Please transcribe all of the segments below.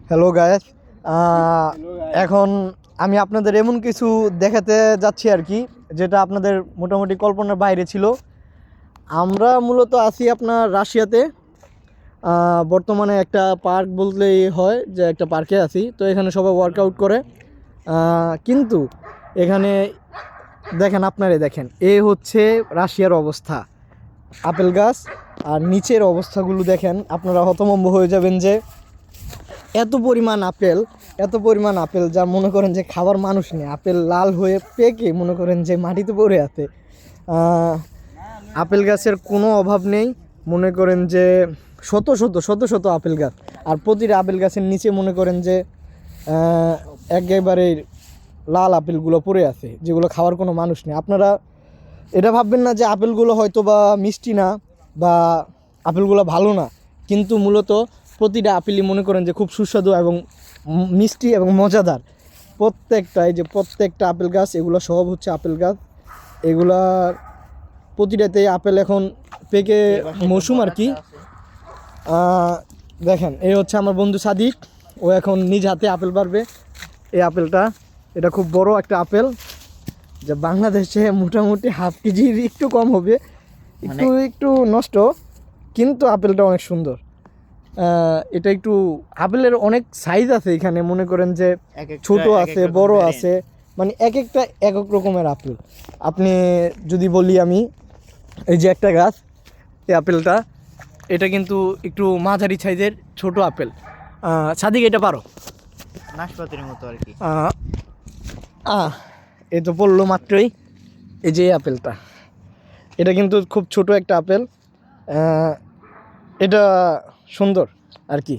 Hello guys, এখন আমি আপনাদের এমন কিছু দেখাতে যাচ্ছি আর কি, যেটা আপনাদের মোটামুটি কল্পনার বাইরে ছিল। আমরা মূলত আছি আপনার রাশিয়াতে। বর্তমানে একটা পার্ক বললেই হয়, যে একটা পার্কে আছি। তো এখানে সবাই ওয়ার্কআউট করে, কিন্তু এখানে দেখেন, আপনারাই দেখেন, এ হচ্ছে রাশিয়ার অবস্থা। আপেল গাছ আর নিচের অবস্থাগুলো দেখেন, আপনারা হতভম্ব হয়ে যাবেন যে এত পরিমাণ আপেল, এত পরিমাণ আপেল, যা মনে করেন যে খাবার মানুষ নেই। আপেল লাল হয়ে পেকে মনে করেন যে মাটিতে পড়ে আছে। আপেল গাছের কোনো অভাব নেই, মনে করেন যে শত শত শত শত আপেল গাছ। আর প্রতিটা আপেল গাছের নিচে মনে করেন যে একেবারে লাল আপেলগুলো পড়ে আছে, যেগুলো খাওয়ার কোনো মানুষ নেই। আপনারা এটা ভাববেন না যে আপেলগুলো হয়তো বা মিষ্টি না, বা আপেলগুলো ভালো না, কিন্তু মূলত প্রতিটা আপেলই মনে করেন যে খুব সুস্বাদু এবং মিষ্টি এবং মজাদার। প্রত্যেকটা, এই যে প্রত্যেকটা আপেল গাছ, এগুলো সব হচ্ছে আপেল গাছ। এগুলার প্রতিটাতেই আপেল এখন পেকে মৌসুম আর কি। দেখেন, এই হচ্ছে আমার বন্ধু সাদিক, ও এখন নিজ হাতে আপেল পারবে। এই আপেলটা, এটা খুব বড় একটা আপেল, যে বাংলাদেশে মোটামুটি হাফ কেজির একটু কম হবে, একটু একটু নষ্ট, কিন্তু আপেলটা অনেক সুন্দর। এটা একটু আপেলের অনেক সাইজ আছে এখানে, মনে করেন যে ছোট আছে, বড় আছে, মানে এক একটা এক এক রকমের আপেল। আপনি যদি বলি আমি, এই যে একটা গাছ, এই আপেলটা, এটা কিন্তু একটু মাঝারি সাইজের ছোট আপেল। সাদিক, এটা পারো নাশপাতির মতো আর কি। এ তো পড়লো মাত্রই। এই যে আপেলটা, এটা কিন্তু খুব ছোট একটা আপেল। এটা সুন্দর আর কি।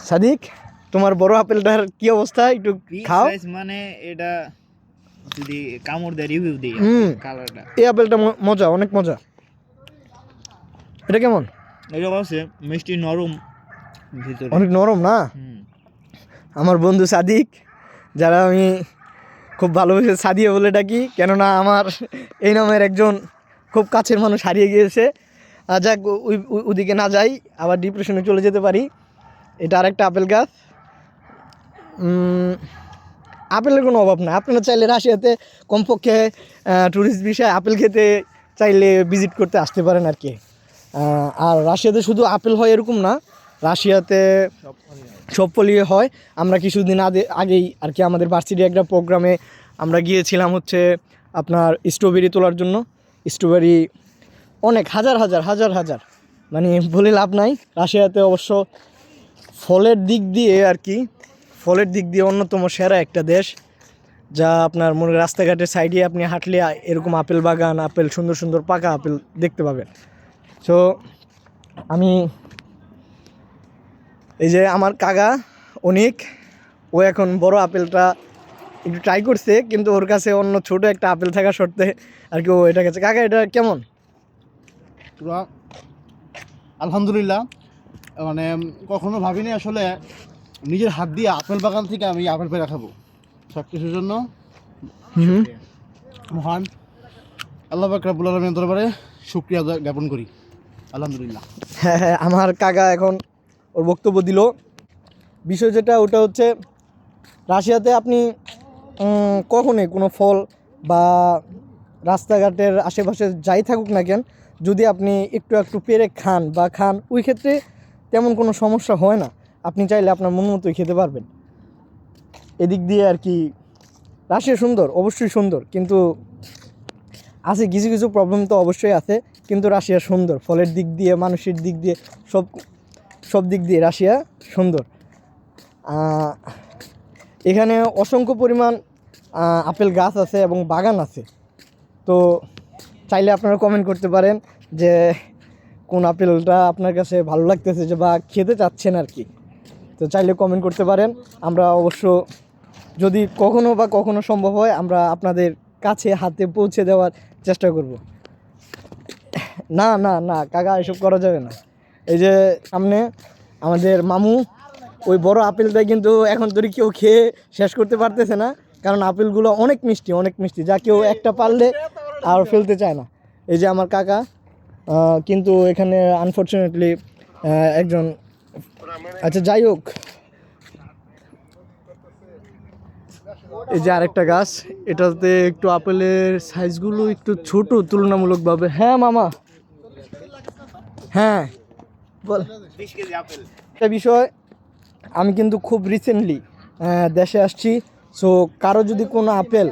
সাদিক, তোমার বড় আপেলটার কি অবস্থা, একটু খাও। মানে এটা যদি কামড় দেয় রিভিউ দিই, কালারটা, এই আপেলটা মজা, অনেক মজা। এটা কেমন? এটা আছে মিষ্টি, নরম ভিতরে, অনেক নরম না? আমার বন্ধু সাদিক, যারা আমি খুব ভালোবেসে সাদিয়া বলে ডাকি, কেননা আমার এই নামের একজন খুব কাছের মানুষ হারিয়ে গিয়েছে। যাক, ওদিকে না যাই, আবার ডিপ্রেশনে চলে যেতে পারি। এটা আরেকটা আপেল গাছ। আপেলের কোনো অভাব না। আপনারা চাইলে রাশিয়াতে কমপক্ষে ট্যুরিস্ট বিষয়ে আপেল খেতে চাইলে ভিজিট করতে আসতে পারেন আর কি। আর রাশিয়াতে শুধু আপেল হয় এরকম না, রাশিয়াতে সব ফলই হয়। আমরা কিছুদিন আগেই আর কি আমাদের ভার্সিটি একটা প্রোগ্রামে আমরা গিয়েছিলাম হচ্ছে আপনার স্ট্রবেরি তোলার জন্য। স্ট্রবেরি অনেক হাজার হাজার হাজার হাজার, মানে বলে লাভ নাই। রাশিয়াতে অবশ্য ফলের দিক দিয়ে আর কি, ফলের দিক দিয়ে অন্যতম সেরা একটা দেশ। যা আপনার মনে রাস্তাঘাটের সাইডে আপনি হাঁটলে এরকম আপেল বাগান, আপেল, সুন্দর সুন্দর পাকা আপেল দেখতে পাবেন। সো আমি, এই যে আমার কাকা অনেক, ও এখন বড় আপেলটা একটু ট্রাই করছে, কিন্তু ওর কাছে অন্য ছোট একটা আপেল থাকা সত্ত্বে আর কি ও এটা গেছে। কাকা, এটা কেমন? আলহামদুলিল্লাহ, মানে কখনো ভাবিনি আসলে নিজের হাত দিয়ে আপেল বাগান থেকে আমি আপেল পেড়া খাবো। সব কিছুর জন্য মহান আল্লাহ পাক রব্বুল আলামিনের দরবারে শুকরিয়া জ্ঞাপন করি। আলহামদুলিল্লাহ। হ্যাঁ হ্যাঁ, আমার কাকা এখন ওর বক্তব্য দিল। বিষয় যেটা, ওটা হচ্ছে রাশিয়াতে আপনি কখনোই কোনো ফল বা রাস্তাঘাটের আশেপাশে যাই থাকুক না কেন, যদি আপনি একটু একটু পেরে খান বা খান, ওই ক্ষেত্রে তেমন কোনো সমস্যা হয় না। আপনি চাইলে আপনার মন মতোই খেতে পারবেন। এদিক দিয়ে আর কি রাশিয়া সুন্দর, অবশ্যই সুন্দর, কিন্তু আছে কিছু কিছু প্রবলেম তো অবশ্যই আছে, কিন্তু রাশিয়া সুন্দর ফলের দিক দিয়ে, মানুষের দিক দিয়ে, সব দিক দিয়ে রাশিয়া সুন্দর। এখানে অসংখ্য পরিমাণ আপেল গাছ আছে এবং বাগান আছে। তো চাইলে আপনারা কমেন্ট করতে পারেন যে কোন আপেলটা আপনার কাছে ভালো লাগতেছে, যে বা খেতে চাচ্ছেন আর কি। তো চাইলে কমেন্ট করতে পারেন। আমরা অবশ্য যদি কখনো সম্ভব হয়, আমরা আপনাদের কাছে হাতে পৌঁছে দেওয়ার চেষ্টা করব। না না না কাকা, এসব করা যাবে না। এই যে সামনে আমাদের মামু, ওই বড় আপেলটা কিন্তু এখন তোর কেউ খেয়ে শেষ করতে পারতেছে না, কারণ আপেলগুলো অনেক মিষ্টি, অনেক মিষ্টি, যা কেউ একটা পারলে আর ফেলতে চায় না। এই যে আমার কাকা, কিন্তু এখানে আনফর্চুনেটলি একজন আচ্ছা যাই হোক, এই যে আরেকটা গাছ, এটাতে একটু আপেলের সাইজগুলো একটু ছোট তুলনামূলকভাবে। হ্যাঁ মামা, হ্যাঁ বল। 20 কেজি আপেল। একটা বিষয়, আমি কিন্তু খুব রিসেন্টলি দেশে আসছি, সো কারো যদি কোনো আপেল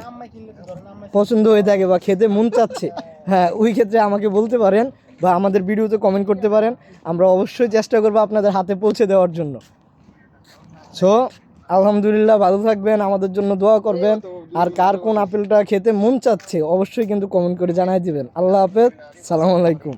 পছন্দ হয়ে থাকে বা খেতে মন চাচ্ছে, হ্যাঁ ওই ক্ষেত্রে আমাকে বলতে পারেন বা আমাদের ভিডিওতে কমেন্ট করতে পারেন, আমরা অবশ্যই চেষ্টা করবো আপনাদের হাতে পৌঁছে দেওয়ার জন্য। সো আলহামদুলিল্লাহ, ভালো থাকবেন, আমাদের জন্য দোয়া করবেন, আর কার কোন আপেলটা খেতে মন চাচ্ছে অবশ্যই কিন্তু কমেন্ট করে জানাই দিবেন। আল্লাহ হাফেজ, সালামু আলাইকুম।